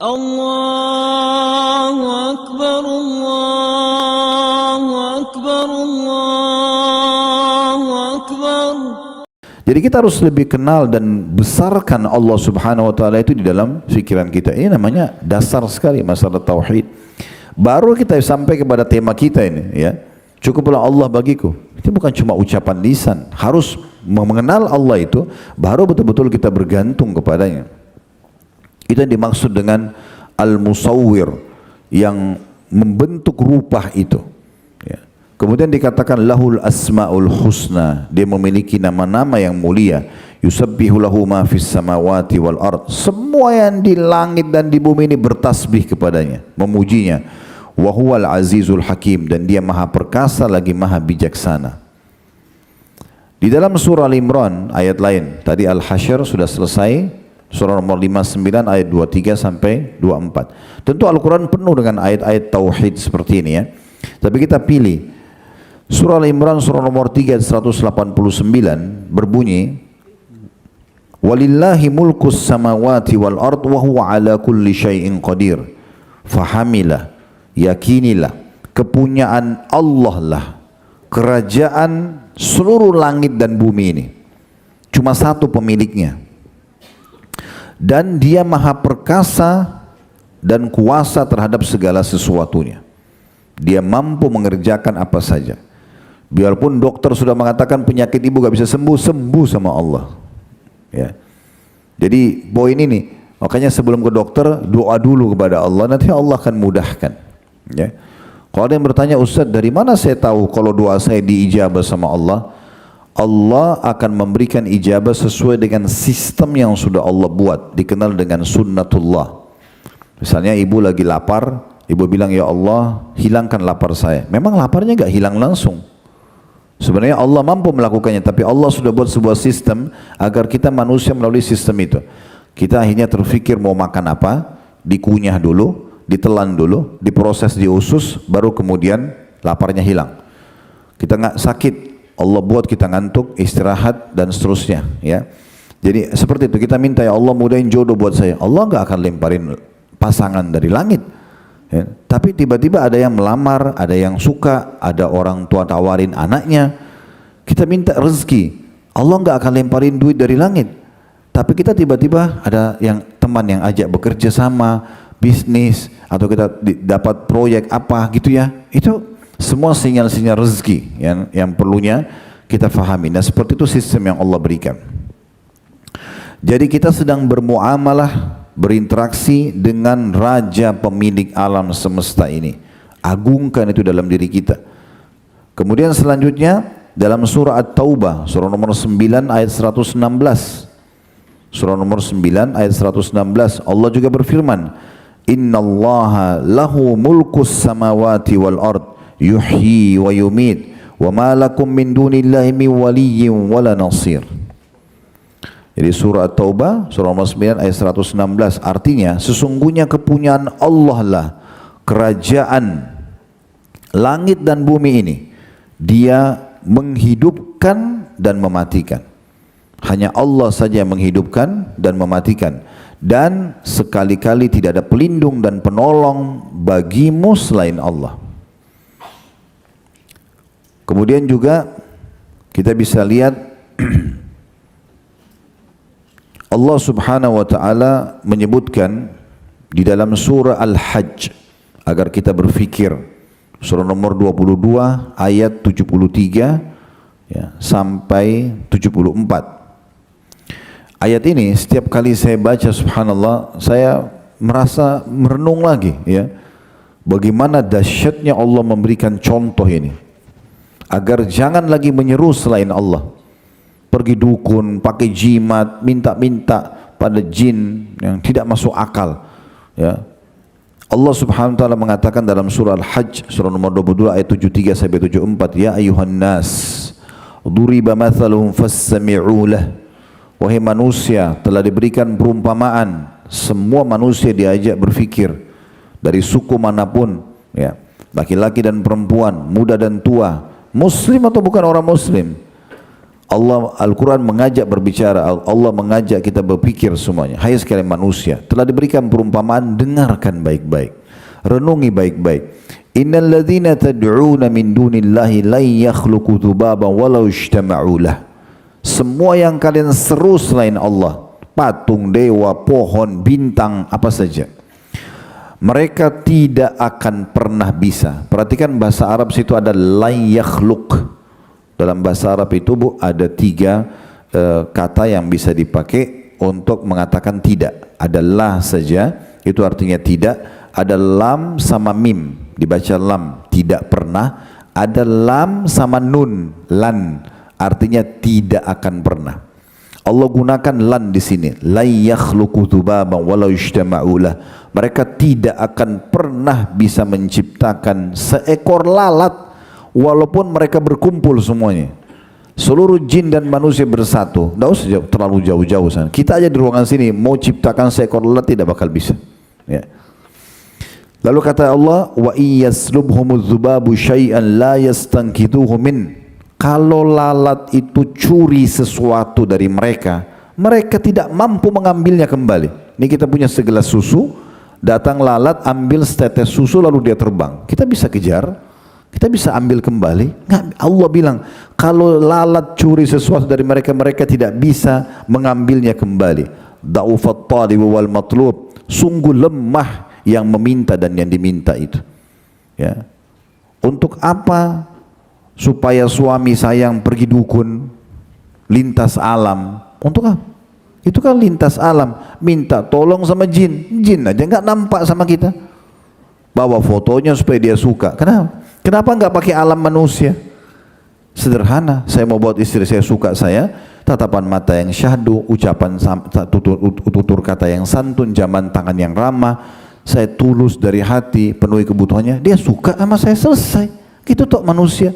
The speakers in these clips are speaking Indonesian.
Allahu Akbar, Allahu Akbar, Allahu Akbar. Jadi kita harus lebih kenal dan besarkan Allah Subhanahu wa taala itu di dalam pikiran kita. Ini namanya dasar sekali masalah tauhid. Baru kita sampai kepada tema kita ini, ya. Cukuplah Allah bagiku. Itu bukan cuma ucapan lisan, harus mengenal Allah itu baru betul-betul kita bergantung kepadanya. Itu yang dimaksud dengan al-musawwir, yang membentuk rupa itu, ya. Kemudian dikatakan lahul asmaul husna, dia memiliki nama-nama yang mulia. Yusabbihu lahu ma fis samawati wal ard, semua yang di langit dan di bumi ini bertasbih kepadanya, memujinya. Wa huwal azizul hakim, dan dia maha perkasa lagi maha bijaksana. Di dalam surah Al-Imran ayat lain, tadi Al-Hasyr sudah selesai, surah nomor 59 ayat 23 sampai 24. Tentu Al-Quran penuh dengan ayat-ayat tauhid seperti ini, ya. Tapi kita pilih surah Al-Imran surah nomor 3 ayat 189 berbunyi, walillahi mulkus samawati wal ard wa huwa ala kulli syai'in qadir. Fahamilah, yakinilah, kepunyaan Allah lah kerajaan seluruh langit dan bumi ini. Cuma satu pemiliknya. Dan dia maha perkasa dan kuasa terhadap segala sesuatunya. Dia mampu mengerjakan apa saja. Biarpun dokter sudah mengatakan penyakit ibu gak bisa sembuh, sembuh sama Allah, ya. Jadi poin ini, makanya sebelum ke dokter doa dulu kepada Allah, nanti Allah akan mudahkan, ya. Kalau ada yang bertanya, Ustaz, dari mana saya tahu kalau doa saya diijabah sama Allah? Allah akan memberikan ijabah sesuai dengan sistem yang sudah Allah buat, dikenal dengan sunnatullah. Misalnya ibu lagi lapar, ibu bilang, ya Allah hilangkan lapar saya. Memang laparnya gak hilang langsung. Sebenarnya Allah mampu melakukannya, tapi Allah sudah buat sebuah sistem agar kita manusia melalui sistem itu. Kita akhirnya terfikir mau makan apa, dikunyah dulu, ditelan dulu, diproses di usus, baru kemudian laparnya hilang. Kita nggak sakit, Allah buat kita ngantuk, istirahat dan seterusnya, ya. Jadi seperti itu, kita minta, ya Allah mudahin jodoh buat saya. Allah nggak akan lemparin pasangan dari langit, ya. Tapi tiba-tiba ada yang melamar, ada yang suka, ada orang tua tawarin anaknya. Kita minta rezeki, Allah nggak akan lemparin duit dari langit. Tapi kita tiba-tiba ada yang teman yang ajak bekerja sama, bisnis, atau kita dapat proyek apa gitu, ya. Itu semua sinyal-sinyal rezeki yang perlunya kita fahami. Nah, seperti itu sistem yang Allah berikan. Jadi kita sedang bermuamalah, berinteraksi dengan Raja pemilik alam semesta ini. Agungkan itu dalam diri kita. Kemudian selanjutnya dalam surah At-Taubah, surah nomor 9 ayat 116. Surah nomor 9 ayat 116, Allah juga berfirman, innallaha lahu mulkus samawati wal ard yuhyi wa yumit wa ma lakum min dunillahi min waliyyin wala nasir. Jadi surah At-Taubah surah nomor 9 ayat 116, artinya sesungguhnya kepunyaan Allah lah kerajaan langit dan bumi ini. Dia menghidupkan dan mematikan. Hanya Allah saja yang menghidupkan dan mematikan, dan sekali-kali tidak ada pelindung dan penolong bagimu selain Allah. Kemudian juga kita bisa lihat Allah Subhanahu wa taala menyebutkan di dalam surah Al-Hajj agar kita berfikir, surah nomor 22 ayat 73 ya, sampai 74. Ayat ini setiap kali saya baca, subhanallah, saya merasa merenung lagi, ya, bagaimana dahsyatnya Allah memberikan contoh ini agar jangan lagi menyeru selain Allah, pergi dukun, pakai jimat, minta-minta pada jin yang tidak masuk akal, ya. Allah Subhanahu wa taala mengatakan dalam surah Al-Hajj surah nomor 22 ayat 73 sampai 74, ya ayuhan nas duriba mathalun fastami'u lah. Wahai manusia, telah diberikan perumpamaan, semua manusia diajak berfikir dari suku manapun, ya, laki-laki dan perempuan, muda dan tua, muslim atau bukan orang muslim. Allah Al-Quran mengajak berbicara, Allah mengajak kita berpikir semuanya. Hai sekalian manusia, telah diberikan perumpamaan, dengarkan baik-baik, renungi baik-baik. Innal ladzina tad'una min dunillahi la yakhluqu dzubaban walau ijtama'u lah. Semua yang kalian seru selain Allah, patung, dewa, pohon, bintang, apa saja, mereka tidak akan pernah bisa. Perhatikan bahasa Arab situ ada la yakhluq. Dalam bahasa Arab itu ada tiga kata yang bisa dipakai untuk mengatakan tidak. Ada la saja, itu artinya tidak. Ada lam sama mim, dibaca lam, tidak pernah. Ada lam sama nun, lan, artinya tidak akan pernah. Allah gunakan lan di sini. La yakhluqu dzubaban walau ijtama'u lah. Mereka tidak akan pernah bisa menciptakan seekor lalat walaupun mereka berkumpul semuanya. Seluruh jin dan manusia bersatu, tidak usah terlalu jauh-jauh sana. Kita aja di ruangan sini mau ciptakan seekor lalat tidak bakal bisa. Ya. Lalu kata Allah, wa iyaslubhumudz dzubabu syai'an la yastankithuhu min. Kalau lalat itu curi sesuatu dari mereka, mereka tidak mampu mengambilnya kembali. Ini kita punya segelas susu, datang lalat ambil setetes susu lalu dia terbang. Kita bisa kejar, kita bisa ambil kembali. Nggak, Allah bilang kalau lalat curi sesuatu dari mereka, mereka tidak bisa mengambilnya kembali. Da'ufat talibu wal matlub. Sungguh lemah yang meminta dan yang diminta itu. Ya. Untuk apa? Supaya suami sayang pergi dukun, lintas alam. Untuk apa? Itu kan lintas alam, minta tolong sama jin. Jin aja nggak nampak sama kita. Bawa fotonya supaya dia suka. Kenapa? Kenapa nggak pakai alam manusia? Sederhana, saya mau buat istri saya suka saya, tatapan mata yang syahdu, ucapan tutur kata yang santun, jaman tangan yang ramah, saya tulus dari hati, penuhi kebutuhannya, dia suka sama saya, selesai. Gitu toh manusia.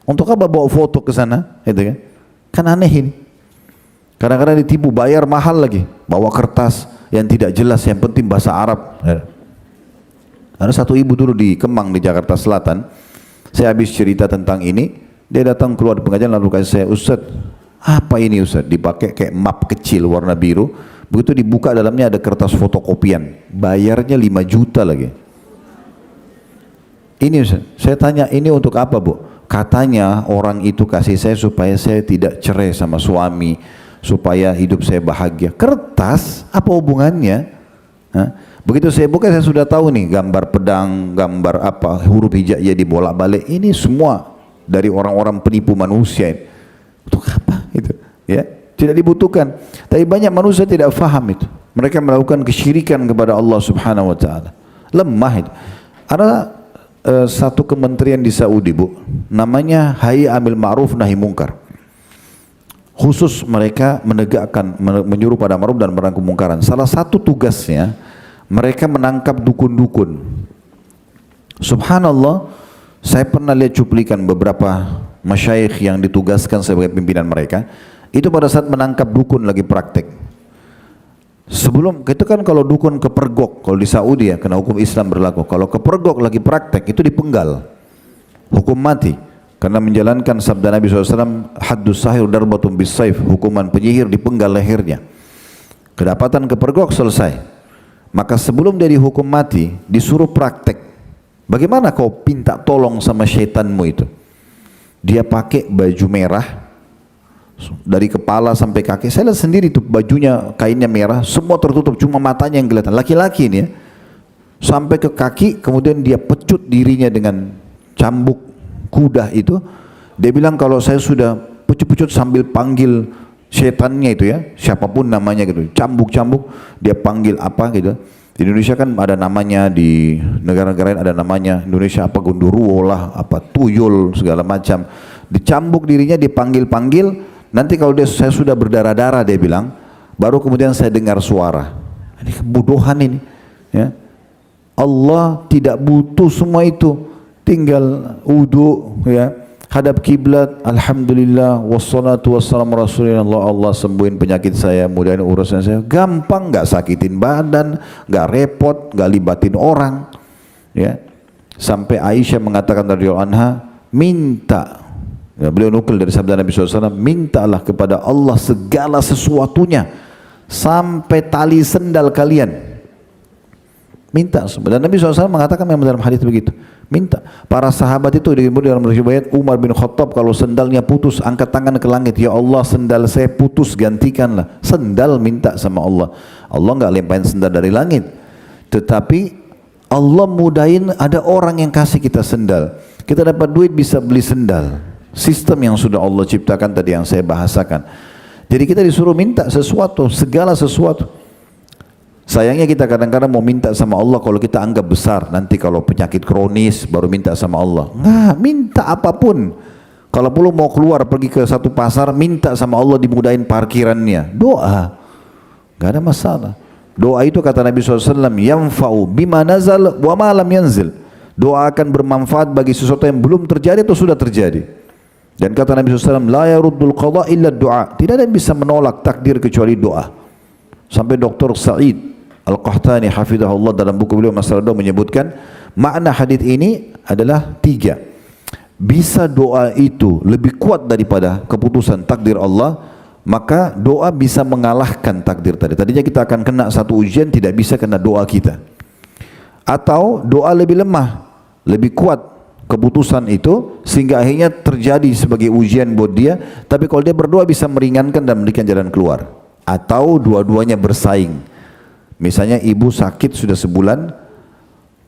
Untuk apa bawa foto ke sana? Itu kan? Kan aneh ini. Kadang-kadang ditipu, bayar mahal lagi, bawa kertas yang tidak jelas, yang penting bahasa Arab. Ada satu ibu dulu di Kemang di Jakarta Selatan, saya habis cerita tentang ini, dia datang keluar di pengajian lalu kasih saya, Ustaz, apa ini Ustaz? Dipakai kayak map kecil warna biru, begitu dibuka dalamnya ada kertas fotokopian, bayarnya 5 juta lagi. Ini Ustaz, saya tanya ini untuk apa Bu? Katanya orang itu kasih saya supaya saya tidak cerai sama suami, supaya hidup saya bahagia. Kertas, apa hubungannya? Hah? Begitu saya buka saya sudah tahu nih gambar pedang, gambar apa, huruf hijaiyah dibolak-balik. Ini semua dari orang-orang penipu manusia. Untuk apa itu? Ya, tidak dibutuhkan. Tapi banyak manusia tidak faham itu. Mereka melakukan kesyirikan kepada Allah Subhanahu wa taala. Lemah itu. Ada satu kementerian di Saudi, Bu. Namanya Hayya Amil Ma'ruf Nahi Mungkar. Khusus mereka menegakkan, menyuruh pada ma'ruf dan melarang kemungkaran. Salah satu tugasnya mereka menangkap dukun-dukun. Subhanallah, saya pernah lihat cuplikan beberapa masyayikh yang ditugaskan sebagai pimpinan mereka. Itu pada saat menangkap dukun lagi praktek. Sebelum, itu kan kalau dukun kepergok, kalau di Saudi ya, kena hukum Islam berlaku. Kalau kepergok lagi praktek, itu dipenggal. Hukum mati. Karena menjalankan sabda Nabi SAW, haddus sahir darbatun bis saif, hukuman penyihir dipenggal lehernya. Kedapatan kepergok selesai. Maka sebelum dia dihukum mati, disuruh praktek. Bagaimana kau minta tolong sama syaitanmu itu? Dia pakai baju merah, dari kepala sampai kaki. Saya lihat sendiri tuh bajunya, kainnya merah, semua tertutup, cuma matanya yang kelihatan. Laki-laki ini ya. Sampai ke kaki, kemudian dia pecut dirinya dengan cambuk kuda itu. Dia bilang kalau saya sudah pecut-pecut sambil panggil setannya itu ya, siapapun namanya gitu, cambuk-cambuk, dia panggil apa gitu. Di Indonesia kan ada namanya, di negara-negara lain ada namanya, Indonesia apa gondoruo lah, apa tuyul, segala macam. Dicambuk dirinya, dipanggil-panggil, nanti kalau saya sudah berdarah-darah dia bilang, baru kemudian saya dengar suara. Ini kebodohan ini. Ya. Allah tidak butuh semua itu, tinggal wudu ya. Hadap kiblat, alhamdulillah, wassalatu wassalamu rasulillah, Allah sembuhin penyakit saya, mudahin urusan saya. Gampang, nggak sakitin badan, nggak repot, nggak libatin orang. Ya, sampai Aisyah mengatakan radhiyallahu anha, minta Ya, beliau nukil dari sabda Nabi SAW, mintalah kepada Allah segala sesuatunya sampai tali sendal kalian. Minta. Dan Nabi SAW mengatakan memang dalam hadis begitu. Minta. Para sahabat itu dalam riwayat Umar bin Khattab kalau sendalnya putus angkat tangan ke langit, ya Allah sendal saya putus gantikanlah. Sendal minta sama Allah. Allah enggak lemparin sendal dari langit. Tetapi Allah mudahin ada orang yang kasih kita sendal. Kita dapat duit bisa beli sendal. Sistem yang sudah Allah ciptakan tadi yang saya bahasakan. Jadi kita disuruh minta sesuatu, segala sesuatu. Sayangnya kita kadang-kadang mau minta sama Allah kalau kita anggap besar. Nanti kalau penyakit kronis baru minta sama Allah. Nggak, minta apapun. Kalau perlu mau keluar pergi ke satu pasar, minta sama Allah dimudahin parkirannya. Doa. Nggak ada masalah. Doa itu kata Nabi SAW, yanfa'u bima nazal wa ma lam yanzil. Doa akan bermanfaat bagi sesuatu yang belum terjadi atau sudah terjadi. Dan kata Nabi SAW, la yaruddul qada illa du'a. Tidak ada yang bisa menolak takdir kecuali doa. Sampai Dr. Sa'id Al-Qahtani hafidhahullah dalam buku beliau Masalah Doa menyebutkan, makna hadis ini adalah 3. Bisa doa itu lebih kuat daripada keputusan takdir Allah, maka doa bisa mengalahkan takdir tadi. Tadinya kita akan kena satu ujian, tidak bisa kena doa kita. Atau doa lebih lemah, lebih kuat keputusan itu sehingga akhirnya terjadi sebagai ujian buat dia, tapi kalau dia berdoa bisa meringankan dan memberikan jalan keluar. Atau dua-duanya bersaing. Misalnya ibu sakit sudah sebulan,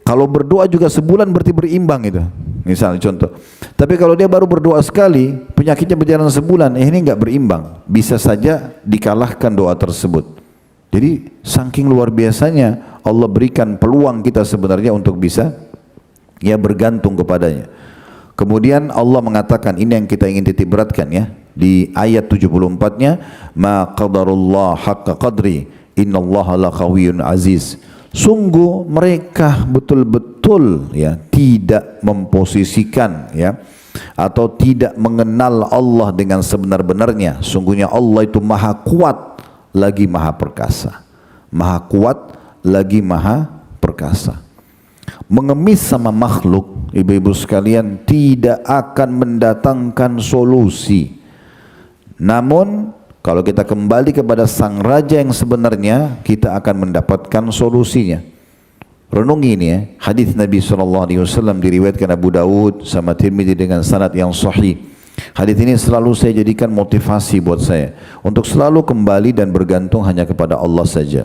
kalau berdoa juga sebulan berarti berimbang itu. Misalnya contoh. Tapi kalau dia baru berdoa sekali, penyakitnya berjalan sebulan, ini enggak berimbang. Bisa saja dikalahkan doa tersebut. Jadi saking luar biasanya Allah berikan peluang kita sebenarnya untuk bisa ya bergantung kepadanya. Kemudian Allah mengatakan, ini yang kita ingin titik beratkan ya, di ayat 74-nya, ma qadarullah haqqa qadri innallaha laqawiyyun aziz. Sungguh mereka betul-betul ya tidak memposisikan ya atau tidak mengenal Allah dengan sebenar-benarnya. Sungguhnya Allah itu maha kuat lagi maha perkasa. Maha kuat lagi maha perkasa. Mengemis sama makhluk, ibu-ibu sekalian, tidak akan mendatangkan solusi. Namun kalau kita kembali kepada sang raja yang sebenarnya, kita akan mendapatkan solusinya. Renungi ini ya, hadis Nabi SAW diriwayatkan Abu Dawud sama Tirmidzi dengan sanad yang sahih. Hadis ini selalu saya jadikan motivasi buat saya untuk selalu kembali dan bergantung hanya kepada Allah saja.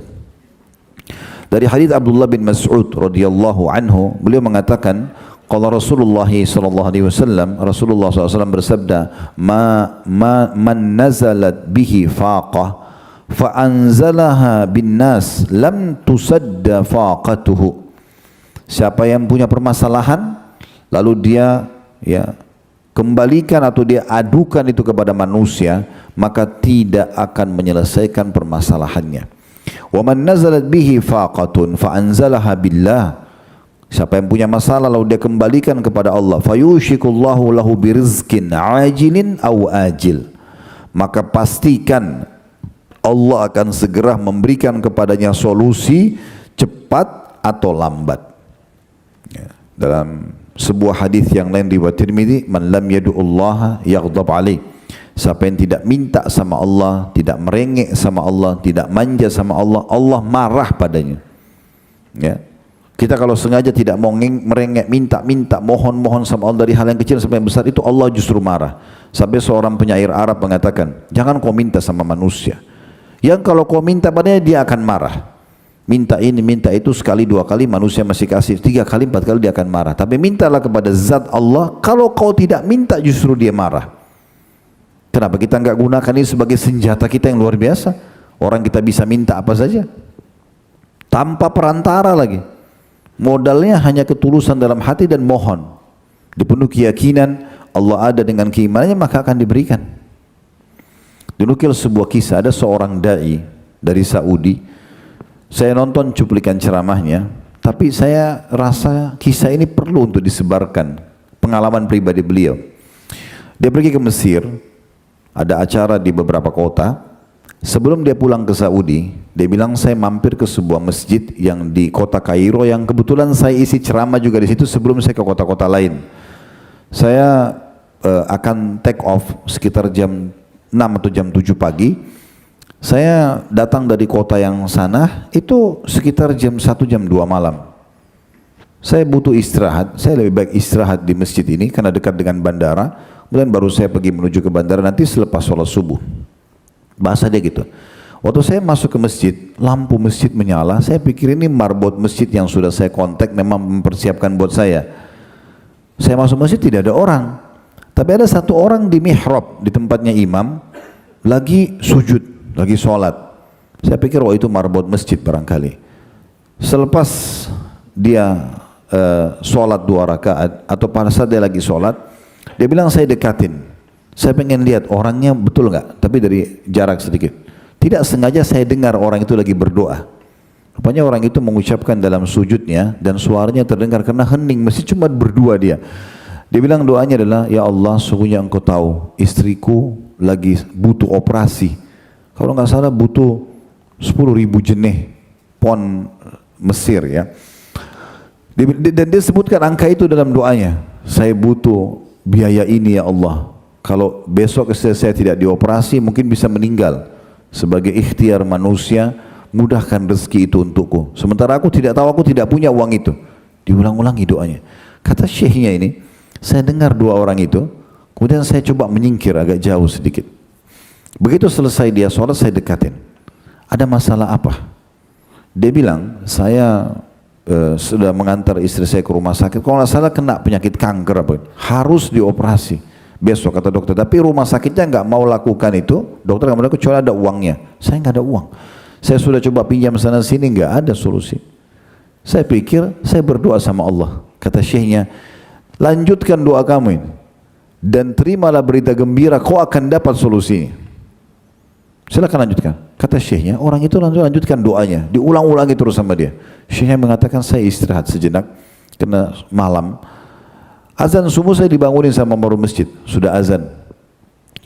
Dari hadis Abdullah bin Mas'ud radhiyallahu anhu, beliau mengatakan, qala Rasulullah sallallahu alaihi wasallam, Rasulullah SAW bersabda, man nazalat bihi faqah fa anzalaha bin nas lam tusadda faqatuhu. Siapa yang punya permasalahan lalu dia ya kembalikan atau dia adukan itu kepada manusia, maka tidak akan menyelesaikan permasalahannya. Wa man nazalat bihi faqatun fa anzalaha billah. Siapa yang punya masalah lalu dia kembalikan kepada Allah, fayushikullahu lahu birizqin ajilin aw ajil. Maka pastikan Allah akan segera memberikan kepadanya solusi cepat atau lambat. Ya, dalam sebuah hadis yang lain riwayat Tirmidzi, man lam yad'ullaha yaghdab alaih. Siapa yang tidak minta sama Allah, tidak merengek sama Allah, tidak manja sama Allah, Allah marah padanya. Ya. Kita kalau sengaja tidak mau merengek, minta, mohon sama Allah dari hal yang kecil sampai yang besar, itu Allah justru marah. Sampai seorang penyair Arab mengatakan, jangan kau minta sama manusia, yang kalau kau minta padanya dia akan marah. Minta ini, minta itu, sekali, dua kali manusia masih kasih, 3 kali, 4 kali dia akan marah. Tapi mintalah kepada zat Allah, kalau kau tidak minta justru dia marah. Kenapa kita enggak gunakan ini sebagai senjata kita yang luar biasa? Orang kita bisa minta apa saja tanpa perantara lagi. Modalnya hanya ketulusan dalam hati dan mohon. Dipenuhi keyakinan Allah ada dengan keimanannya, maka akan diberikan. Dinukil sebuah kisah, ada seorang dai dari Saudi. Saya nonton cuplikan ceramahnya, tapi saya rasa kisah ini perlu untuk disebarkan. Pengalaman pribadi beliau. Dia pergi ke Mesir. Ada acara di beberapa kota. Sebelum dia pulang ke Saudi, dia bilang saya mampir ke sebuah masjid yang di kota Kairo, yang kebetulan saya isi ceramah juga di situ sebelum saya ke kota-kota lain. Saya akan take off sekitar jam 6 atau jam 7 pagi. Saya datang dari kota yang sana itu sekitar jam 1 jam 2 malam. Saya butuh istirahat, saya lebih baik istirahat di masjid ini karena dekat dengan bandara. Kemudian baru saya pergi menuju ke bandara nanti selepas sholat subuh. Bahasa dia gitu. Waktu saya masuk ke masjid, lampu masjid menyala. Saya pikir ini marbot masjid yang sudah saya kontak memang mempersiapkan buat saya. Saya masuk masjid tidak ada orang. Tapi ada satu orang di mihrab, di tempatnya imam, lagi sujud, lagi sholat. Saya pikir itu marbot masjid barangkali. Selepas dia sholat 2 rakaat atau pada saat dia lagi sholat, dia bilang saya dekatin, saya pengen lihat orangnya betul nggak, tapi dari jarak sedikit. Tidak sengaja saya dengar orang itu lagi berdoa. Rupanya orang itu mengucapkan dalam sujudnya dan suaranya terdengar karena hening, mesti cuma berdua dia. Dia bilang doanya adalah, ya Allah sungguhnya engkau tahu istriku lagi butuh operasi. Kalau nggak salah butuh 10.000 jenih pon Mesir ya. Dan dia sebutkan angka itu dalam doanya. Saya butuh biaya ini ya Allah. Kalau besok saya tidak dioperasi mungkin bisa meninggal. Sebagai ikhtiar manusia, mudahkan rezeki itu untukku. Sementara aku tidak tahu, aku tidak punya uang itu. Diulang-ulangi doanya. Kata syekhnya ini, saya dengar 2 orang itu, kemudian saya coba menyingkir agak jauh sedikit. Begitu selesai dia sholat, saya dekatin. Ada masalah apa? Dia bilang, saya sudah mengantar istri saya ke rumah sakit. Kalau nggak salah kena penyakit kanker apa, harus dioperasi besok kata dokter. Tapi rumah sakitnya nggak mau lakukan itu. Dokter nggak mau kecuali ada uangnya. Saya nggak ada uang. Saya sudah coba pinjam sana sini nggak ada solusi. Saya pikir saya berdoa sama Allah. Kata syekhnya, lanjutkan doa kamu ini dan terimalah berita gembira, kau akan dapat solusi. Silakan lanjutkan. Kata syekhnya, orang itu lanjutkan doanya, diulang-ulangi terus sama dia. Syekhnya mengatakan saya istirahat sejenak karena malam. Azan subuh saya dibangunin sama baru masjid, sudah azan.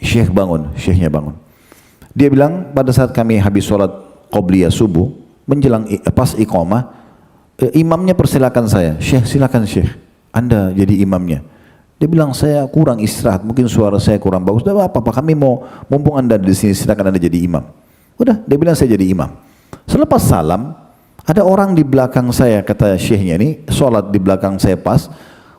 Syekh bangun, syekhnya bangun. Dia bilang pada saat kami habis sholat qobliyah subuh, menjelang pas iqamah, imamnya persilakan saya, Syekh silakan Syekh, Anda jadi imamnya. Dia bilang saya kurang istirahat, mungkin suara saya kurang bagus. Tidak apa-apa, kami mau mumpung Anda di sini silakan Anda jadi imam. Udah, dia bilang saya jadi imam. Selepas salam, ada orang di belakang saya, kata syekhnya ini, sholat di belakang saya pas.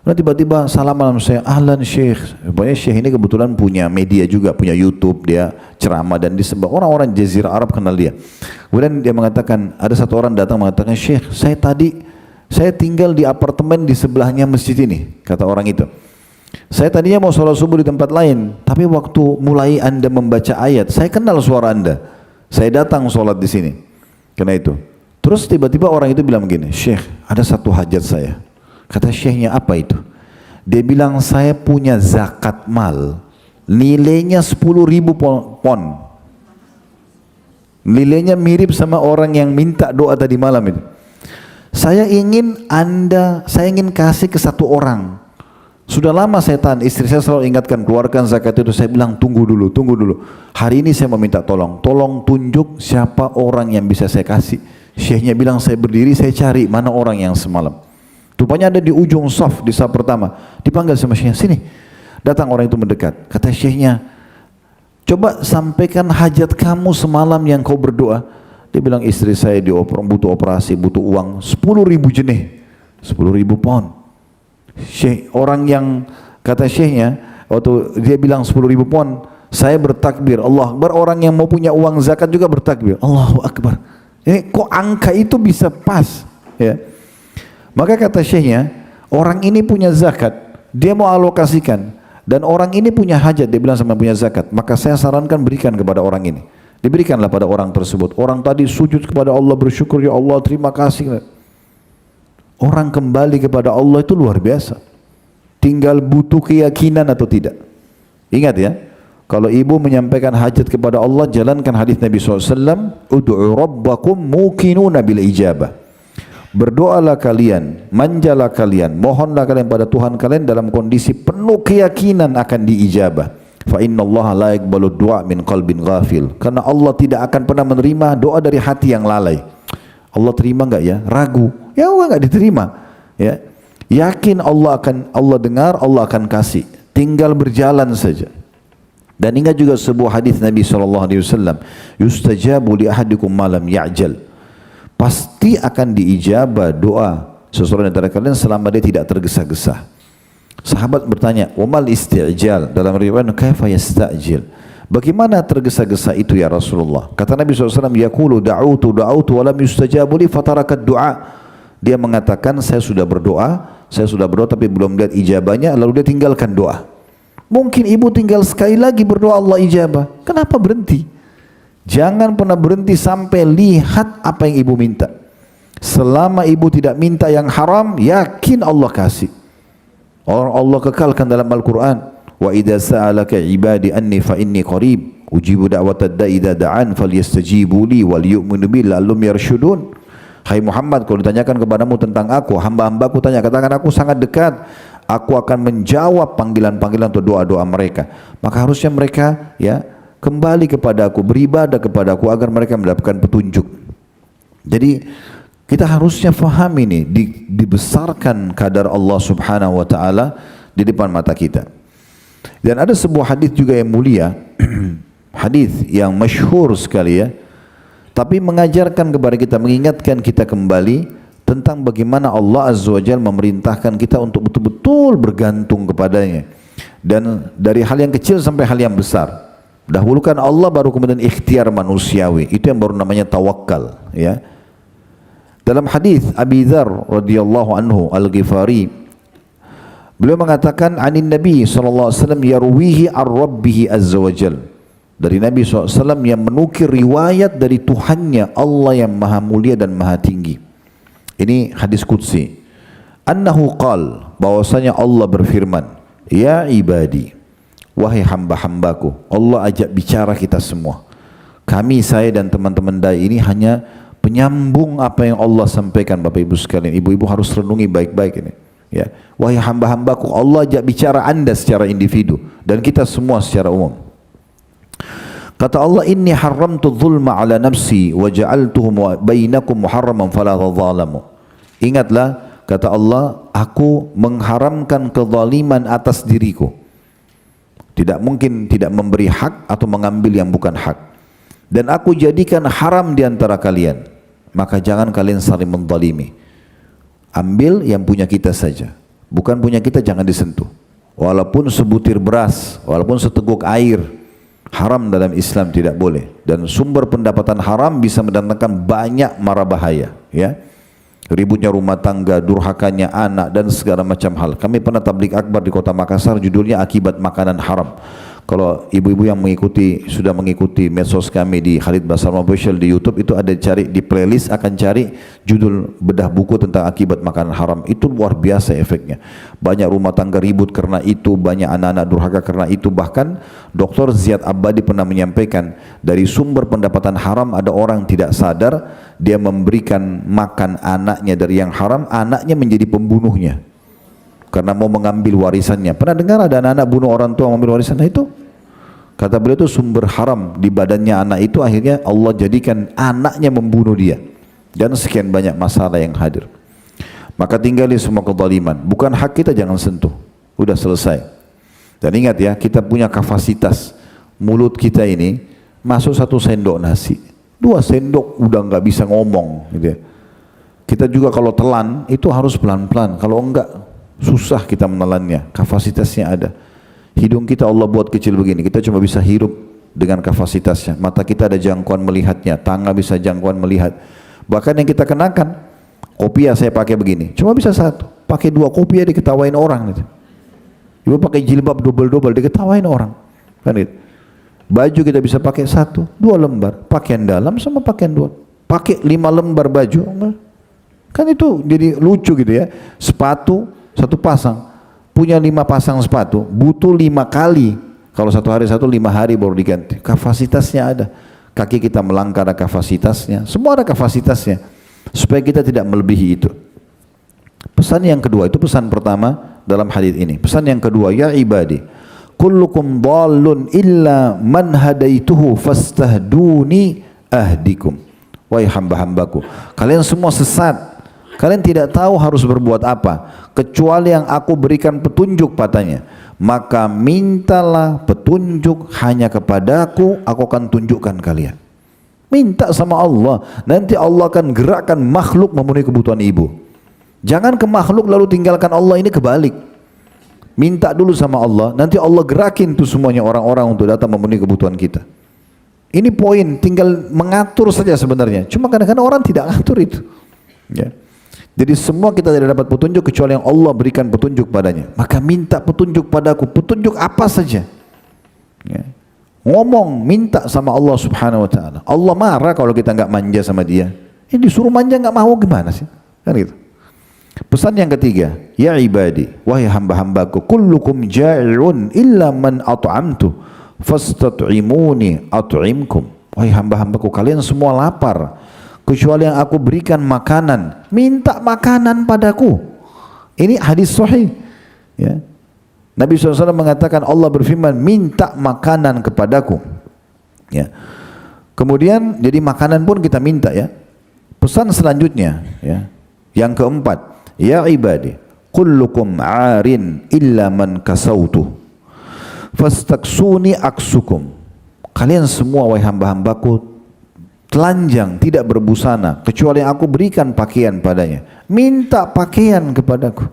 Kemudian tiba-tiba salam sama saya, ahlan syekh. Pokoknya syekh ini kebetulan punya media juga, punya YouTube, dia ceramah dan disebut orang-orang Jazirah Arab kenal dia. Kemudian dia mengatakan, ada satu orang datang mengatakan, Syekh, saya tinggal di apartemen di sebelahnya masjid ini, kata orang itu. Saya tadinya mau sholat subuh di tempat lain, tapi waktu mulai Anda membaca ayat, saya kenal suara Anda. Saya datang sholat di sini. Karena itu. Terus tiba-tiba orang itu bilang begini, Syekh, ada satu hajat saya. Kata syekhnya, apa itu? Dia bilang, saya punya zakat mal, nilainya 10.000 pon. Nilainya mirip sama orang yang minta doa tadi malam itu. Saya ingin kasih ke satu orang. Sudah lama saya tahan, istri saya selalu ingatkan keluarkan zakat itu. Saya bilang tunggu dulu. Hari ini saya meminta tolong tunjuk siapa orang yang bisa saya kasih. Syekhnya bilang saya berdiri, saya cari mana orang yang semalam. Rupanya ada di ujung saf, di saf pertama. Dipanggil sama syekhnya, sini. Datang orang itu mendekat. Kata syekhnya, coba sampaikan hajat kamu semalam yang kau berdoa. Dia bilang istri saya butuh operasi, butuh uang 10.000 jenih, 10.000 pon. Syekh, orang yang kata syekhnya waktu dia bilang 10.000 pon, saya bertakbir Allah Akbar. Orang yang mau punya uang zakat juga bertakbir Allahu Akbar. Ini kok angka itu bisa pas ya? Maka kata syekhnya, orang ini punya zakat, dia mau alokasikan, dan orang ini punya hajat, dia bilang sama punya zakat, maka saya sarankan berikan kepada orang ini. Diberikanlah pada orang tersebut. Orang tadi sujud kepada Allah, bersyukur, ya Allah terima kasih. Orang kembali kepada Allah itu luar biasa. Tinggal butuh keyakinan atau tidak. Ingat ya, kalau ibu menyampaikan hajat kepada Allah, jalankan hadis Nabi SAW, ud'u rabbakum muqinuna bil ijabah. Berdoalah kalian, manjalah kalian, mohonlah kalian pada Tuhan kalian dalam kondisi penuh keyakinan akan diijabah. Fa innallaha la yaqbalu du'a min qalbin ghafil. Karena Allah tidak akan pernah menerima doa dari hati yang lalai. Allah terima enggak ya? Ragu. Ya enggak diterima. Ya. Yakin Allah dengar, Allah akan kasih. tinggal berjalan saja. Dan ingat juga sebuah hadis Nabi SAW, yustajabu li ahadikum malam ya'jal. Pasti akan diijabah doa seseorang antara kalian selama dia tidak tergesa-gesa. Sahabat bertanya, "Wamal isti'jal?" Dalam riwayat, "Kaifa yasta'jil?" Bagaimana tergesa-gesa itu ya Rasulullah? Kata Nabi SAW, "Yaqulu da'utu wa lam yustajabu li fatarakat du'a." Dia mengatakan, saya sudah berdoa tapi belum lihat ijabahnya, lalu dia tinggalkan doa. Mungkin ibu tinggal sekali lagi berdoa Allah ijabah. Kenapa berhenti? Jangan pernah berhenti sampai lihat apa yang ibu minta. Selama ibu tidak minta yang haram, yakin Allah kasih. Orang Allah kekalkan dalam Al-Quran, wa idza sa'alaka ibadi anni fa inni qarib ujibu da'watad da'i idza da'an falyastajibu li wal yu'minu bi la'allahum yarshudun. Hai Muhammad, kalau ditanyakan kepadamu tentang aku, hamba-hambaku tanya, katakan aku sangat dekat. Aku akan menjawab panggilan-panggilan atau doa-doa mereka. Maka harusnya mereka kembali kepada aku, beribadah kepada aku agar mereka mendapatkan petunjuk. Jadi kita harusnya faham ini, dibesarkan kadar Allah Subhanahu wa taala di depan mata kita. Dan ada sebuah hadis juga yang mulia, hadis yang masyhur sekali ya, tapi mengajarkan kepada kita, mengingatkan kita kembali tentang bagaimana Allah Azza wa Jalla memerintahkan kita untuk betul-betul bergantung kepadanya. Dan dari hal yang kecil sampai hal yang besar. Dahulukan Allah, baru kemudian ikhtiar manusiawi. Itu yang baru namanya tawakal, ya. Dalam hadis Abi Dzar radhiyallahu anhu Al-Ghifari, beliau mengatakan anin Nabi sallallahu alaihi wasallam yarwihi ar-rabbih azza wajal. Dari Nabi SAW yang menukir riwayat dari Tuhannya, Allah yang maha mulia dan maha tinggi. Ini hadis qudsi. Annahu qal, bahwasanya Allah berfirman, ya ibadi, wahai hamba-hambaku. Allah ajak bicara kita semua. Kami, saya dan teman-teman dai ini hanya penyambung apa yang Allah sampaikan. Bapak ibu sekalian, ibu-ibu harus renungi baik-baik ini, ya. Wahai hamba-hambaku, Allah ajak bicara anda secara individu dan kita semua secara umum. Kata Allah, inni haramtu dzulma ala nafsi wa ja'altuhu bainakum muharraman fala tadzalamu. Ingatlah, kata Allah, aku mengharamkan kezaliman atas diriku. Tidak mungkin tidak memberi hak atau mengambil yang bukan hak. Dan aku jadikan haram di antara kalian. Maka jangan kalian saling menzalimi. Ambil yang punya kita saja. Bukan punya kita jangan disentuh. Walaupun sebutir beras, walaupun seteguk air, haram dalam Islam, tidak boleh. Dan sumber pendapatan haram bisa mendatangkan banyak mara bahaya, ya. Ributnya rumah tangga, durhakanya anak dan segala macam hal. Kami pernah tabligh akbar di kota Makassar, judulnya akibat makanan haram. Kalau ibu-ibu yang sudah mengikuti medsos kami di Khalid Basarma Official di YouTube, itu ada cari di playlist, akan cari judul bedah buku tentang akibat makanan haram. Itu luar biasa efeknya. Banyak rumah tangga ribut karena itu, banyak anak-anak durhaka karena itu. Bahkan Dr. Ziyad Abadi pernah menyampaikan, dari sumber pendapatan haram ada orang tidak sadar, dia memberikan makan anaknya dari yang haram, anaknya menjadi pembunuhnya karena mau mengambil warisannya. Pernah dengar ada anak-anak bunuh orang tua mengambil warisan? Nah, itu kata beliau itu sumber haram di badannya anak itu, akhirnya Allah jadikan anaknya membunuh dia, dan sekian banyak masalah yang hadir. Maka tinggali semua kezaliman, bukan hak kita jangan sentuh, udah selesai. Dan ingat ya, kita punya kapasitas, mulut kita ini masuk 1 sendok nasi, 2 sendok udah nggak bisa ngomong, gitu ya. Kita juga kalau telan itu harus pelan-pelan, kalau enggak susah kita menelannya, kapasitasnya ada. Hidung kita Allah buat kecil begini, kita cuma bisa hirup dengan kapasitasnya. Mata kita ada jangkauan melihatnya, tangan bisa jangkauan melihat. Bahkan yang kita kenakan, kopiah saya pakai begini, cuma bisa 1, pakai 2 kopiah diketawain orang gitu. Ibu pakai jilbab double-double diketawain orang, kan gitu. Baju kita bisa pakai 1, 2 lembar, pakaian dalam sama pakaian luar. Pakai 5 lembar baju, kan itu jadi lucu gitu ya. Sepatu 1 pasang, punya 5 pasang sepatu, butuh 5 kali. Kalau 1 hari 5 hari baru diganti. Kapasitasnya ada. Kaki kita melangkah ada kapasitasnya, semua ada kapasitasnya, supaya kita tidak melebihi itu. Pesan yang kedua, itu pesan pertama dalam hadis ini. Pesan yang kedua, ya ibadi, kullukum dhallun illa man hadaituhu fastahduni ahdikum. Wahai hamba-hambaku, kalian semua sesat. Kalian tidak tahu harus berbuat apa kecuali yang aku berikan petunjuk padanya. maka mintalah petunjuk hanya kepadaku, aku akan tunjukkan kalian. Minta sama Allah, nanti Allah akan gerakkan makhluk memenuhi kebutuhan ibu. Jangan ke makhluk lalu tinggalkan Allah, ini kebalik. Minta dulu sama Allah, nanti Allah gerakin tuh semuanya orang-orang untuk datang memenuhi kebutuhan kita. Ini poin, tinggal mengatur saja sebenarnya. Cuma kadang-kadang orang tidak atur itu. Ya. Jadi semua kita tidak dapat petunjuk kecuali yang Allah berikan petunjuk padanya. Maka minta petunjuk padaku, petunjuk apa saja. Ya. Ngomong, minta sama Allah Subhanahu Wa Taala. Allah marah kalau kita nggak manja sama Dia. Ini disuruh manja nggak mau gimana sih? Kan gitu. Pesan yang ketiga, ya ibadi, wahai hamba-hambaku, kullukum ja'i'un illa man at'amtu fastat'imuni at'imkum. Wahai hamba-hambaku, kalian semua lapar kecuali yang aku berikan makanan, minta makanan padaku. Ini hadis sahih. Ya. Nabi SAW mengatakan, Allah berfirman, minta makanan kepadaku. Ya. Kemudian jadi makanan pun kita minta ya. Pesan selanjutnya ya, yang keempat, ya ibadi, kullukum 'arin illa man kasautu fastaksuni aksukum. Kalian semua wahai hamba-hambaku telanjang, tidak berbusana kecuali yang aku berikan pakaian padanya. Minta pakaian kepadaku.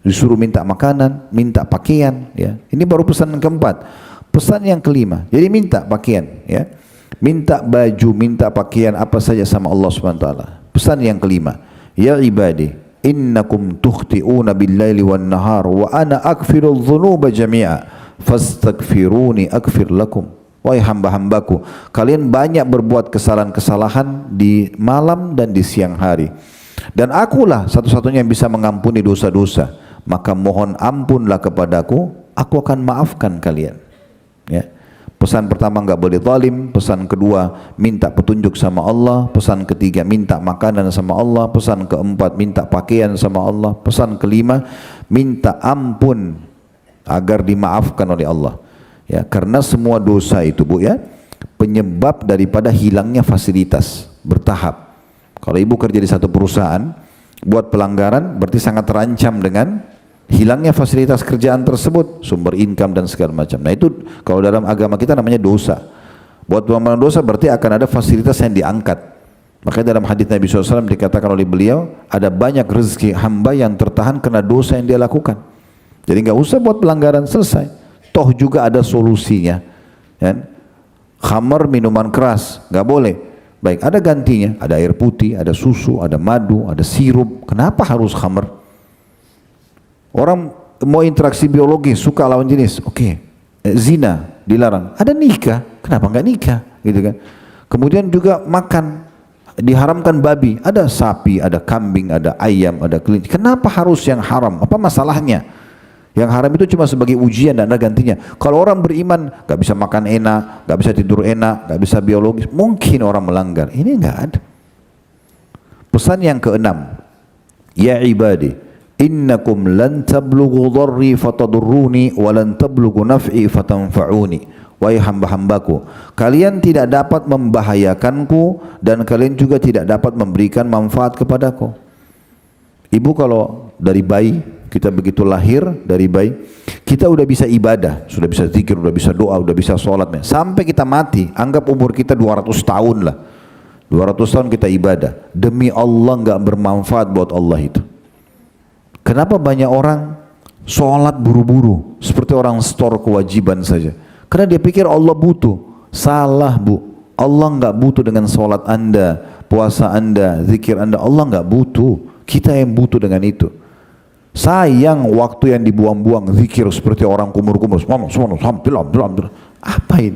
Disuruh minta makanan, minta pakaian ya. Ini baru pesan yang keempat. Pesan yang kelima, jadi minta pakaian ya. Minta baju, minta pakaian apa saja sama Allah Subhanahu wa taala. Pesan yang kelima, ya ibadi, innakum tukhti'una bil-laili wan-nahar wa ana aghfirudz dzunuba jami'a fastaghfiruni aghfir lakum. Wahai hamba-hambaku, kalian banyak berbuat kesalahan-kesalahan di malam dan di siang hari, dan akulah satu-satunya yang bisa mengampuni dosa-dosa. Maka mohon ampunlah kepadaku, aku akan maafkan kalian. Ya. Pesan pertama, enggak boleh zalim. Pesan kedua, minta petunjuk sama Allah. Pesan ketiga, minta makanan sama Allah. Pesan keempat, minta pakaian sama Allah. Pesan kelima, minta ampun agar dimaafkan oleh Allah. Ya, karena semua dosa itu Bu ya, penyebab daripada hilangnya fasilitas bertahap. Kalau ibu kerja di satu perusahaan, buat pelanggaran berarti sangat terancam dengan hilangnya fasilitas kerjaan tersebut, sumber income dan segala macam. Nah itu kalau dalam agama kita namanya dosa. Buat pelanggaran dosa berarti akan ada fasilitas yang diangkat. Makanya dalam hadis Nabi SAW dikatakan oleh beliau, ada banyak rezeki hamba yang tertahan karena dosa yang dia lakukan. Jadi nggak usah buat pelanggaran, selesai. Toh juga ada solusinya, kan? Khamar, minuman keras, nggak boleh. Baik, ada gantinya, ada air putih, ada susu, ada madu, ada sirup. Kenapa harus khamar? Orang mau interaksi biologi, suka lawan jenis, oke. Zina dilarang, ada nikah, kenapa nggak nikah? Gitu kan? Kemudian juga makan, diharamkan babi, ada sapi, ada kambing, ada ayam, ada kelinci. Kenapa harus yang haram? Apa masalahnya? Yang haram itu cuma sebagai ujian dan ada gantinya. Kalau orang beriman, gak bisa makan enak, gak bisa tidur enak, gak bisa biologis, mungkin orang melanggar. Ini gak ada. Pesan yang keenam, ya ibadi, innakum lan tablughu dharri fatadurruni wa lan tablughu naf'i fatanfa'uni. Wahai hamba-hambaku, kalian tidak dapat membahayakanku dan kalian juga tidak dapat memberikan manfaat kepadaku. Ibu kalau dari bayi, kita begitu lahir dari bayi, kita udah bisa ibadah, sudah bisa zikir, udah bisa doa, udah bisa sholat. Sampai kita mati, anggap umur kita 200 tahun lah. 200 tahun kita ibadah. Demi Allah nggak bermanfaat buat Allah itu. Kenapa banyak orang sholat buru-buru, seperti orang store kewajiban saja? Karena dia pikir Allah butuh. Salah Bu. Allah nggak butuh dengan sholat Anda, puasa Anda, zikir Anda. Allah nggak butuh. Kita yang butuh dengan itu. Sayang waktu yang dibuang-buang zikir seperti orang kumur-kumur. Apain?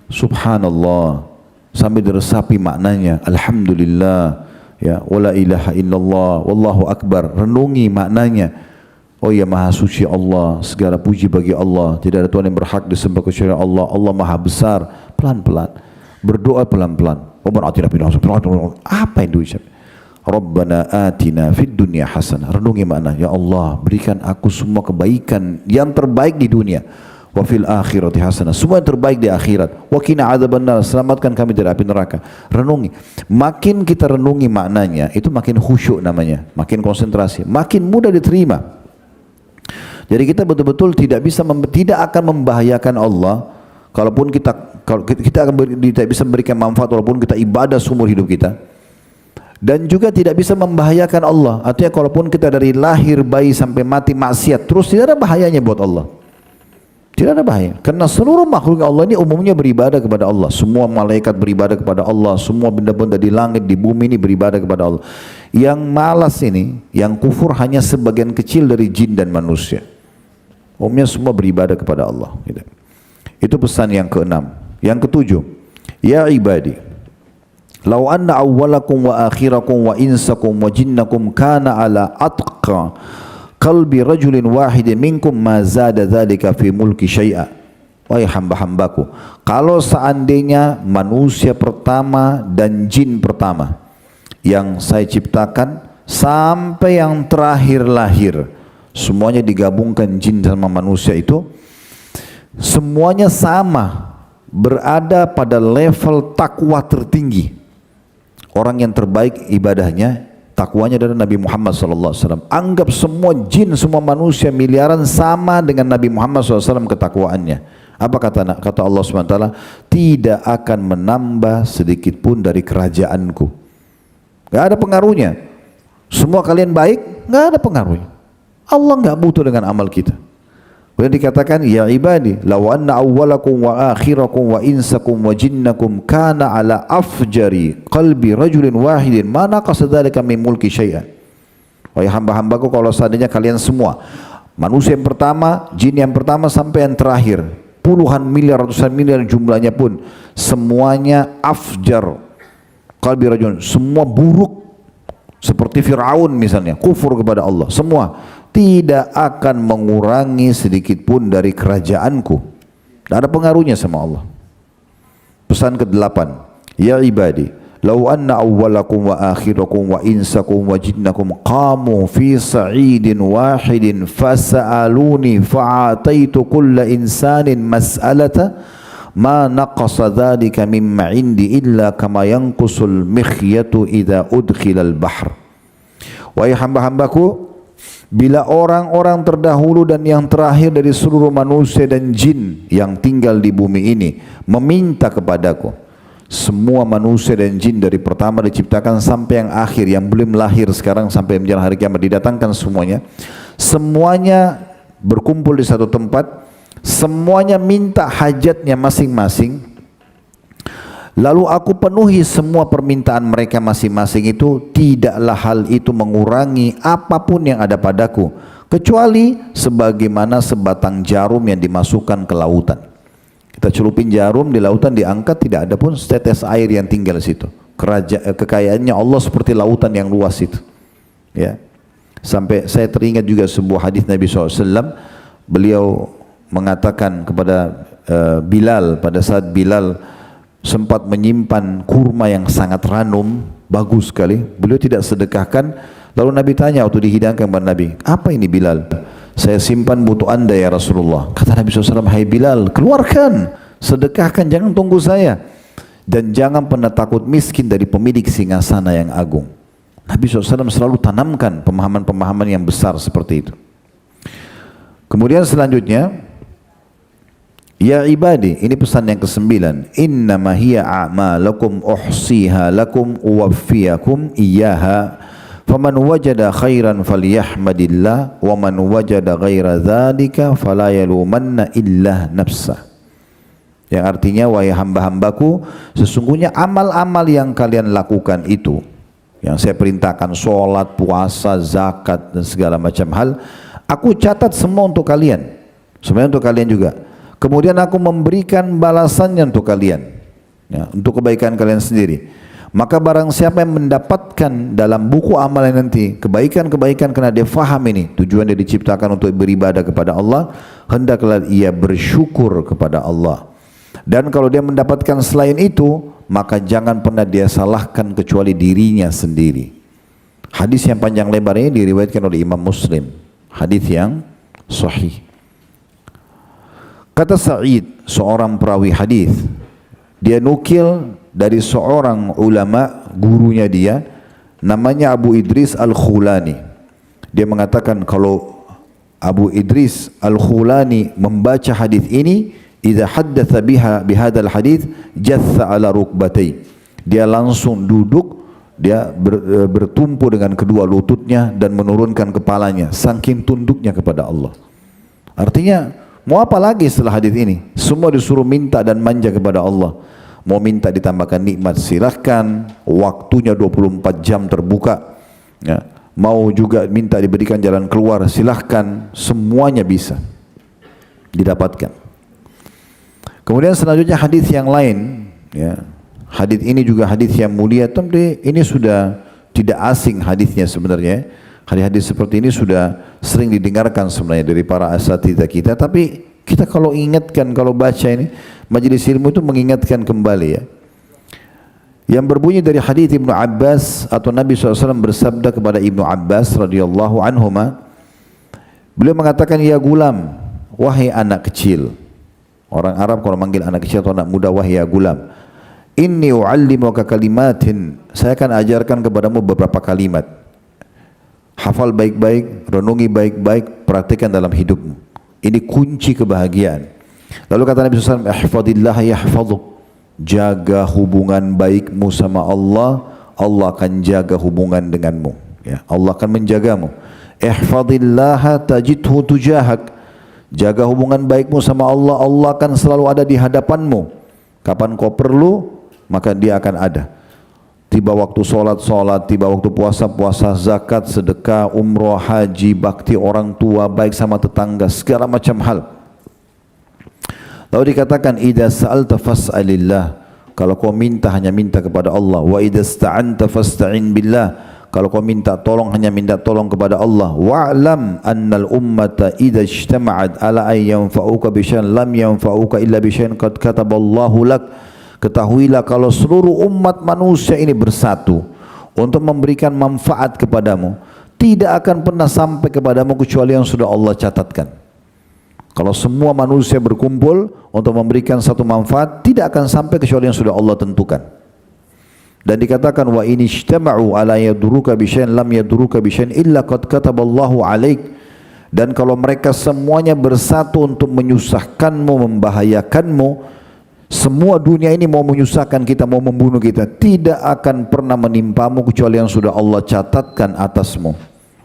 Subhanallah. Sambil diresapi maknanya. Alhamdulillah. Ya, wala ilaha illallah. Wallahu akbar. Renungi maknanya. Oh ya, maha suci Allah. Segala puji bagi Allah. Tidak ada Tuhan yang berhak disembah kecuali Allah. Allah maha besar. Pelan-pelan. Berdoa pelan-pelan. Apa yang diucap? Rabbana atina fid dunya hasanah. Renungi makna, ya Allah berikan aku semua kebaikan yang terbaik di dunia. Wa fil akhirati hasanah, semua yang terbaik di akhirat. Wa qina adzabannar, selamatkan kami dari api neraka. Renungi. Makin kita renungi maknanya, itu makin khusyuk namanya, makin konsentrasi, makin mudah diterima. Jadi kita betul-betul tidak akan membahayakan Allah kalaupun kalau kita tidak bisa memberikan manfaat walaupun kita ibadah seumur hidup kita. Dan juga tidak bisa membahayakan Allah. Artinya kalaupun kita dari lahir bayi sampai mati maksiat terus, tidak ada bahayanya buat Allah. Tidak ada bahaya. Karena seluruh makhluk Allah ini umumnya beribadah kepada Allah. Semua malaikat beribadah kepada Allah. Semua benda-benda di langit, di bumi ini beribadah kepada Allah. Yang malas ini, yang kufur hanya sebagian kecil dari jin dan manusia. Umumnya semua beribadah kepada Allah. Itu pesan yang keenam. Yang ketujuh, ya ibadi, lau anna awwalakum wa akhirakum wa insakum wa jinnakum kana ala atqa qalbi rajulin wahidin minkum ma zada dzalika fi mulki syai'a. Wahai hamba-hambaku, kalau seandainya manusia pertama dan jin pertama yang saya ciptakan sampai yang terakhir lahir, semuanya digabungkan, jin sama manusia itu semuanya sama, berada pada level takwa tertinggi. Orang yang terbaik ibadahnya, takwanya dari Nabi Muhammad SAW. Anggap semua jin, semua manusia miliaran sama dengan Nabi Muhammad SAW ketakwaannya. Apa kata Allah SWT? Tidak akan menambah sedikit pun dari kerajaanku. Gak ada pengaruhnya. Semua kalian baik, gak ada pengaruhnya. Allah gak butuh dengan amal kita. Kemudian dikatakan, ya ibadi, law anna awwalakum wa akhirakum wa insakum wa jinnakum kana ala afjari qalbi rajulin wahidin ma naqasa dzalika min mulki syai'an. Wahai hamba-hambaku, kalau seandainya kalian semua, manusia yang pertama, jin yang pertama sampai yang terakhir, puluhan miliar, ratusan miliar jumlahnya pun, semuanya afjar qalbi rajulin, semua buruk seperti Fir'aun misalnya, kufur kepada Allah, semua tidak akan mengurangi sedikit pun dari kerajaanku. Tidak ada pengaruhnya sama Allah. Pesan ke-8, ya ibadi, lau anna awwalakum wa akhirakum wa insakum wa jinnakum qamu fi sa'idin wahidin fasa'aluni fa'ataitu kulla insanin mas'alata ma naqasa dhalika mimma indi illa kama yanqusul mikhyatu idha udkhilal bahr. Wahai hamba-hambaku, bila orang-orang terdahulu dan yang terakhir dari seluruh manusia dan jin yang tinggal di bumi ini meminta kepadaku, semua manusia dan jin dari pertama diciptakan sampai yang akhir, yang belum lahir sekarang sampai menjelang hari kiamat didatangkan semuanya berkumpul di satu tempat, semuanya minta hajatnya masing-masing. Lalu aku penuhi semua permintaan mereka masing-masing itu, tidaklah hal itu mengurangi apapun yang ada padaku, kecuali sebagaimana sebatang jarum yang dimasukkan ke lautan. Kita celupin jarum di lautan, diangkat, tidak ada pun setetes air yang tinggal di situ. Kekayaannya Allah seperti lautan yang luas itu. Ya. Sampai saya teringat juga sebuah hadis Nabi SAW, beliau mengatakan kepada Bilal, pada saat Bilal sempat menyimpan kurma yang sangat ranum, bagus sekali, beliau tidak sedekahkan. Lalu Nabi tanya waktu dihidangkan kepada Nabi, apa ini Bilal? Saya simpan butuh anda ya Rasulullah. Kata Nabi SAW, hai Bilal, keluarkan, sedekahkan, jangan tunggu saya, dan jangan pernah takut miskin dari pemilik singgasana yang agung. Nabi SAW selalu tanamkan pemahaman-pemahaman yang besar seperti itu. Kemudian selanjutnya, ya ibadi, ini pesan yang ke-9, innama hiya a'malakum uhsiha lakum uwaffiyakum iyyaha faman wajada khairan falyahmadillah wa man wajada ghaira dzalika fala yalumanna illa nafsah. Yang artinya, wahai hamba-hambaku, sesungguhnya amal-amal yang kalian lakukan itu, yang saya perintahkan, sholat, puasa, zakat dan segala macam hal, aku catat semua untuk kalian, sebenarnya untuk kalian juga. Kemudian aku memberikan balasannya untuk kalian, ya, untuk kebaikan kalian sendiri. Maka barang siapa yang mendapatkan dalam buku amalan nanti kebaikan-kebaikan karena dia faham ini tujuan dia diciptakan untuk beribadah kepada Allah, hendaklah ia bersyukur kepada Allah. Dan kalau dia mendapatkan selain itu, maka jangan pernah dia salahkan kecuali dirinya sendiri. Hadis yang panjang lebar ini diriwayatkan oleh Imam Muslim, hadis yang sahih. Kata Sa'id, seorang perawi hadis, dia nukil dari seorang ulama, gurunya dia, namanya Abu Idris Al-Khulani. Dia mengatakan, kalau Abu Idris Al-Khulani membaca hadis ini, idza haddatsa bihadzal hadis jatha ala rukbatai. Dia langsung duduk, dia bertumpu dengan kedua lututnya dan menurunkan kepalanya saking tunduknya kepada Allah. Artinya mau apa lagi setelah hadis ini? Semua disuruh minta dan manja kepada Allah. Mau minta ditambahkan nikmat silahkan, waktunya 24 jam terbuka, ya. Mau juga minta diberikan jalan keluar silahkan, semuanya bisa didapatkan. Kemudian selanjutnya hadis yang lain, ya. Hadis ini juga hadis yang mulia, tapi ini sudah tidak asing hadisnya sebenarnya. Hadis-hadis seperti ini sudah sering didengarkan sebenarnya dari para asatidzah kita, tapi kita kalau ingatkan, kalau baca ini majelis ilmu itu mengingatkan kembali, ya. Yang berbunyi dari hadis Ibnu Abbas, atau Nabi SAW bersabda kepada Ibnu Abbas radhiyallahu anhuma, beliau mengatakan, ya gulam, wahai anak kecil. Orang Arab kalau manggil anak kecil atau anak muda, wahai ya gulam, inni u'allimuka kalimatin, saya akan ajarkan kepadamu beberapa kalimat. Hafal baik-baik, renungi baik-baik, praktikkan dalam hidupmu. Ini kunci kebahagiaan. Lalu kata Nabi SAW, ihfadillah yahfadhuk, jaga hubungan baikmu sama Allah, Allah akan jaga hubungan denganmu, ya. Allah akan menjagamu. Ihfadillah tajidhu tujahak, jaga hubungan baikmu sama Allah, Allah akan selalu ada di hadapanmu. Kapan kau perlu, maka dia akan ada. Tiba waktu solat, solat, tiba waktu puasa, puasa, zakat, sedekah, umroh, haji, bakti orang tua, baik sama tetangga, segala macam hal. Lalu dikatakan, idza sa'alta fas'alillah, kalau kau minta hanya minta kepada Allah. Wa idza ista'anta fasta'in billah, kalau kau minta tolong hanya minta tolong kepada Allah. Wa'lam annal ummata idza ijtama'at ala an yanfa'uka bi syai'in lam yanfa'uka illa bi syai'in qad kataballahu lak. Ketahuilah kalau seluruh umat manusia ini bersatu untuk memberikan manfaat kepadamu, tidak akan pernah sampai kepadamu kecuali yang sudah Allah catatkan. Kalau semua manusia berkumpul untuk memberikan satu manfaat, tidak akan sampai kecuali yang sudah Allah tentukan. Dan dikatakan, wa in ijtama'u ala yaduruka bi syai'in lam yaduruka bi syai'in illa qad kataballahu 'alaik. Dan kalau mereka semuanya bersatu untuk menyusahkanmu, membahayakanmu, semua dunia ini mau menyusahkan kita, mau membunuh kita, tidak akan pernah menimpamu kecuali yang sudah Allah catatkan atasmu.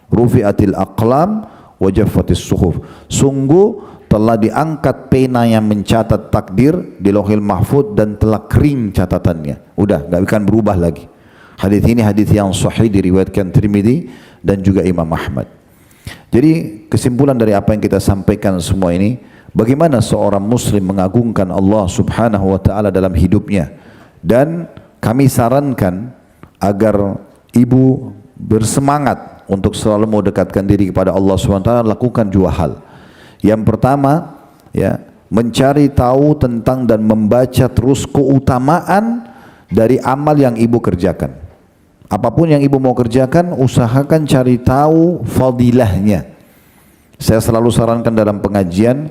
Rufi'atil aqlam wa jaffatis suhuf. Sungguh telah diangkat pena yang mencatat takdir di Lauhil Mahfuz dan telah kering catatannya. Udah, enggak akan berubah lagi. Hadis ini hadis yang sahih diriwayatkan Tirmidzi dan juga Imam Ahmad. Jadi kesimpulan dari apa yang kita sampaikan semua ini, bagaimana seorang muslim mengagungkan Allah Subhanahu wa taala dalam hidupnya. Dan kami sarankan agar ibu bersemangat untuk selalu mau dekatkan diri kepada Allah Subhanahu wa taala, lakukan dua hal. Yang pertama, ya, mencari tahu tentang dan membaca terus keutamaan dari amal yang ibu kerjakan. Apapun yang ibu mau kerjakan, usahakan cari tahu fadilahnya. Saya selalu sarankan dalam pengajian,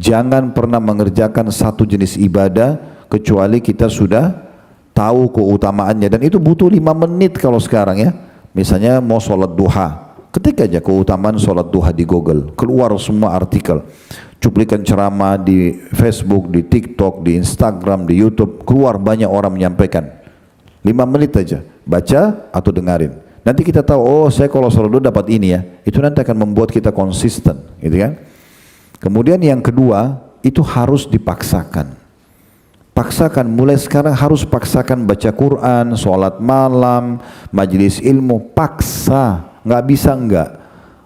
jangan pernah mengerjakan satu jenis ibadah kecuali kita sudah tahu keutamaannya, dan itu butuh 5 menit kalau sekarang, ya. Misalnya mau sholat duha, ketik aja keutamaan sholat duha di Google, keluar semua artikel, cuplikan ceramah di Facebook, di TikTok, di Instagram, di YouTube, keluar banyak orang menyampaikan. 5 menit aja, baca atau dengarin. Nanti kita tahu, oh saya kalau sholat duha dapat ini ya. Itu nanti akan membuat kita konsisten, gitu kan. Kemudian yang kedua, itu harus dipaksakan. Paksakan, mulai sekarang harus paksakan baca Quran, sholat malam, majelis ilmu, paksa. Nggak bisa enggak.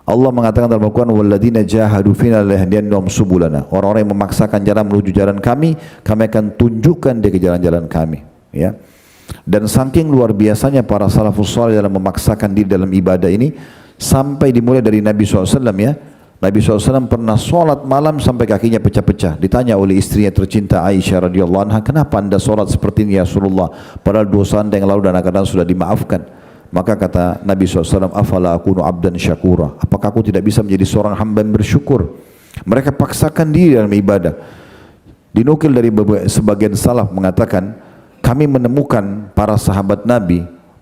Allah mengatakan dalam Al-Quran, walladzina jahadu fina lahdiyannahum subulana. Orang-orang yang memaksakan jalan menuju jalan kami akan tunjukkan dia ke jalan-jalan kami, ya. Dan saking luar biasanya para salafus salih dalam memaksakan diri dalam ibadah ini, sampai dimulai dari Nabi SAW, ya. Nabi SAW pernah sholat malam sampai kakinya pecah-pecah. Ditanya oleh istrinya tercinta Aisyah radhiyallahu anha, kenapa anda sholat seperti ini ya Rasulullah, padahal dosa anda yang lalu dan akan datang sudah dimaafkan. Maka kata Nabi SAW, afala akunu abdan syakura, apakah aku tidak bisa menjadi seorang hamba yang bersyukur. Mereka paksakan diri dalam ibadah. Dinukil dari sebagian salaf mengatakan, kami menemukan para sahabat Nabi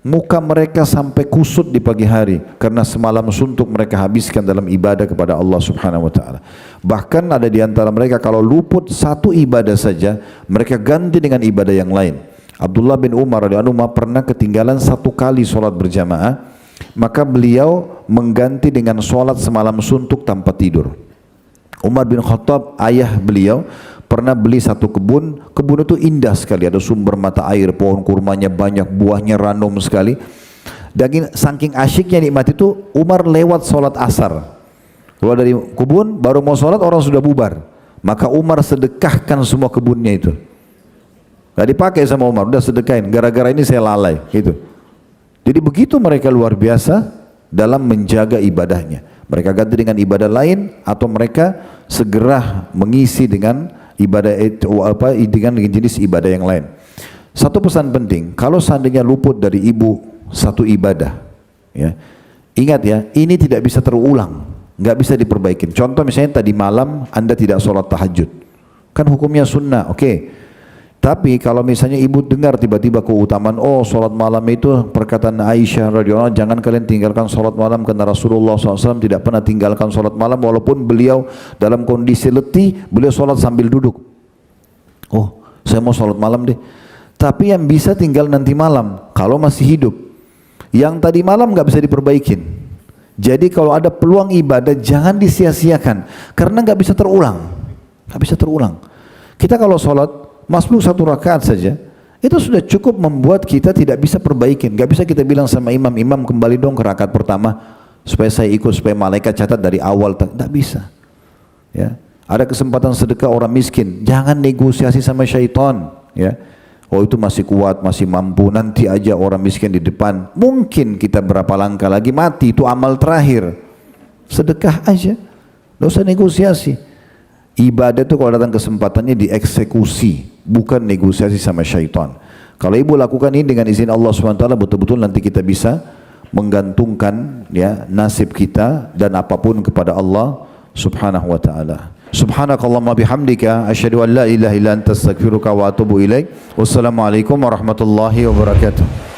muka mereka sampai kusut di pagi hari karena semalam suntuk mereka habiskan dalam ibadah kepada Allah Subhanahu wa taala. Bahkan ada di antara mereka kalau luput satu ibadah saja, mereka ganti dengan ibadah yang lain. Abdullah bin Umar radhiyallahu anhu pernah ketinggalan satu kali solat berjamaah, maka beliau mengganti dengan solat semalam suntuk tanpa tidur. Umar bin Khattab, ayah beliau, pernah beli satu kebun itu indah sekali, ada sumber mata air, pohon kurmanya banyak, buahnya random sekali. Dan saking asyiknya nikmat itu, Umar lewat solat asar, keluar dari kebun, baru mau solat orang sudah bubar. Maka Umar sedekahkan semua kebunnya itu, gak dipakai sama Umar, udah sedekahin, gara-gara ini saya lalai gitu. Jadi begitu mereka luar biasa dalam menjaga ibadahnya. Mereka ganti dengan ibadah lain atau mereka segera mengisi dengan ibadah dengan jenis ibadah yang lain. Satu pesan penting, kalau seandainya luput dari ibu satu ibadah, ya, ingat ya, ini tidak bisa terulang, nggak bisa diperbaiki. Contoh misalnya tadi malam Anda tidak sholat tahajud, kan hukumnya sunnah, oke. Tapi kalau misalnya ibu dengar tiba-tiba keutamaan, oh sholat malam itu perkataan Aisyah radhiyallahu anha, jangan kalian tinggalkan sholat malam karena Rasulullah SAW tidak pernah tinggalkan sholat malam walaupun beliau dalam kondisi letih, beliau sholat sambil duduk. Oh, saya mau sholat malam deh. Tapi yang bisa tinggal nanti malam kalau masih hidup. Yang tadi malam nggak bisa diperbaikin. Jadi kalau ada peluang ibadah jangan disia-siakan karena nggak bisa terulang, nggak bisa terulang. Kita kalau sholat masbuk satu rakaat saja, itu sudah cukup membuat kita tidak bisa perbaikin. Gak bisa kita bilang sama imam, imam kembali dong ke rakaat pertama supaya saya ikut, supaya malaikat catat dari awal. Tidak bisa. Ya, ada kesempatan sedekah orang miskin, jangan negosiasi sama syaitan. Ya, oh itu masih kuat, masih mampu, nanti aja orang miskin di depan. Mungkin kita berapa langkah lagi mati, itu amal terakhir. Sedekah aja, tidak usah negosiasi. Ibadah itu kalau datang kesempatannya dieksekusi, bukan negosiasi sama syaitan. Kalau ibu lakukan ini dengan izin Allah SWT, betul-betul nanti kita bisa menggantungkan ya nasib kita dan apapun kepada Allah Subhanahu wa taala. Subhanakallahumma bihamdika asyhadu an la ilaha illa anta astaghfiruka wa atubu ilaik. Wassalamualaikum warahmatullahi wabarakatuh.